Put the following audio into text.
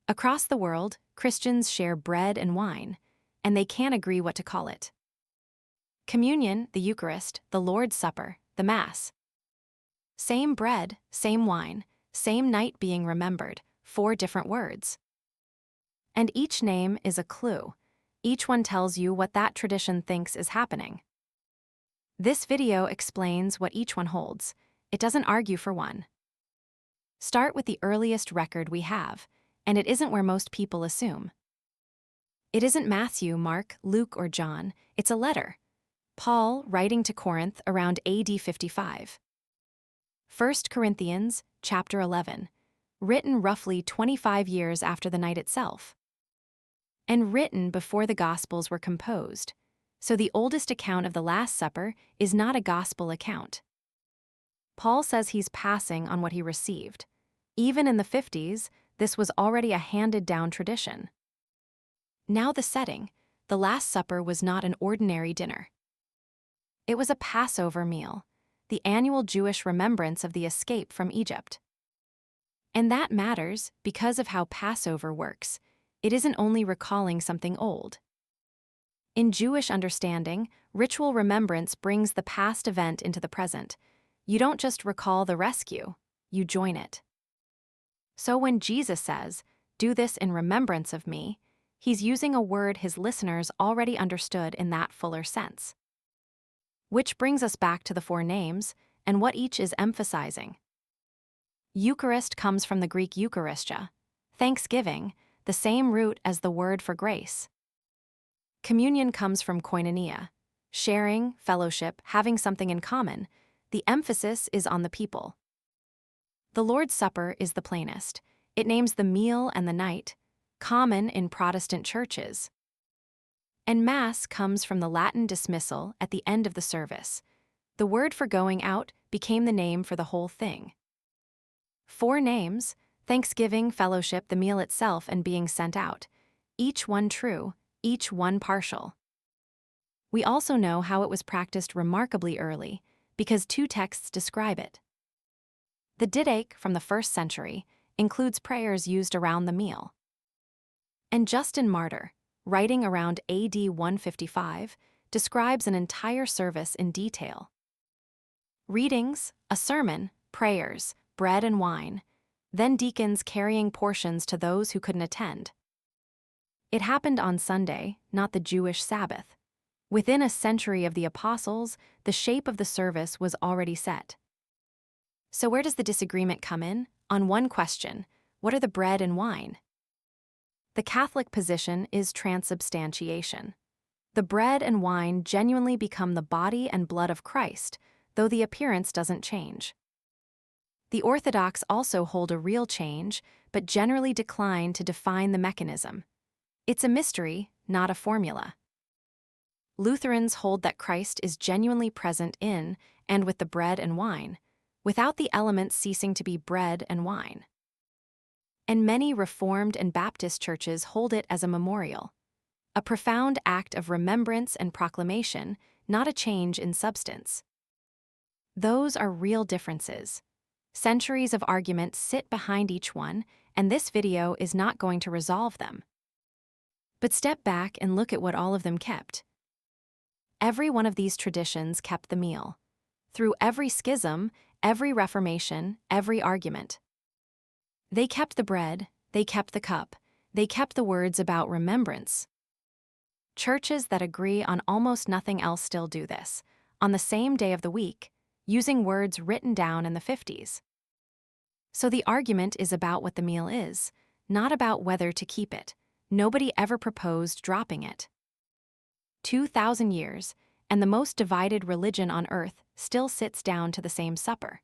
Across the world, Christians share bread and wine, and they can't agree what to call it. Communion, the Eucharist, the Lord's Supper, the Mass. Same bread, same wine, same night being remembered, 4 different words. And each name is a clue. Each one tells you what that tradition thinks is happening. This video explains what each one holds. It doesn't argue for one. Start with the earliest record we have, and it isn't where most people assume. It isn't Matthew, Mark, Luke, or John, it's a letter. Paul writing to Corinth around AD 55. 1 Corinthians, chapter 11, written roughly 25 years after the night itself. And written before the Gospels were composed, so the oldest account of the Last Supper is not a Gospel account. Paul says he's passing on what he received. Even in the 50s, this was already a handed-down tradition. Now the setting, the Last Supper was not an ordinary dinner. It was a Passover meal, the annual Jewish remembrance of the escape from Egypt. And that matters because of how Passover works. It isn't only recalling something old. In Jewish understanding, ritual remembrance brings the past event into the present. You don't just recall the rescue, you join it. So when Jesus says, "Do this in remembrance of me," he's using a word his listeners already understood in that fuller sense. Which brings us back to the 4 names and what each is emphasizing. Eucharist comes from the Greek Eucharistia, thanksgiving, the same root as the word for grace. Communion comes from koinonia, sharing, fellowship, having something in common. The emphasis is on the people. The Lord's Supper is the plainest. It names the meal and the night, common in Protestant churches. And Mass comes from the Latin dismissal at the end of the service. The word for going out became the name for the whole thing. 4 names: thanksgiving, fellowship, the meal itself, and being sent out. Each one true, each one partial. We also know how it was practiced remarkably early, because 2 texts describe it. The Didache from the 1st century includes prayers used around the meal. And Justin Martyr, writing around AD 155, describes an entire service in detail. Readings, a sermon, prayers, bread and wine, then deacons carrying portions to those who couldn't attend. It happened on Sunday, not the Jewish Sabbath. Within a century of the Apostles, the shape of the service was already set. So where does the disagreement come in? On one question: what are the bread and wine? The Catholic position is transubstantiation. The bread and wine genuinely become the body and blood of Christ, though the appearance doesn't change. The Orthodox also hold a real change, but generally decline to define the mechanism. It's a mystery, not a formula. Lutherans hold that Christ is genuinely present in and with the bread and wine, without the elements ceasing to be bread and wine. And many Reformed and Baptist churches hold it as a memorial, a profound act of remembrance and proclamation, not a change in substance. Those are real differences. Centuries of argument sit behind each one, and this video is not going to resolve them. But step back and look at what all of them kept. Every one of these traditions kept the meal. Through every schism, every reformation, every argument. They kept the bread, they kept the cup, they kept the words about remembrance. Churches that agree on almost nothing else still do this, on the same day of the week, using words written down in the 50s. So the argument is about what the meal is, not about whether to keep it. Nobody ever proposed dropping it. 2,000 years, and the most divided religion on earth still sits down to the same supper.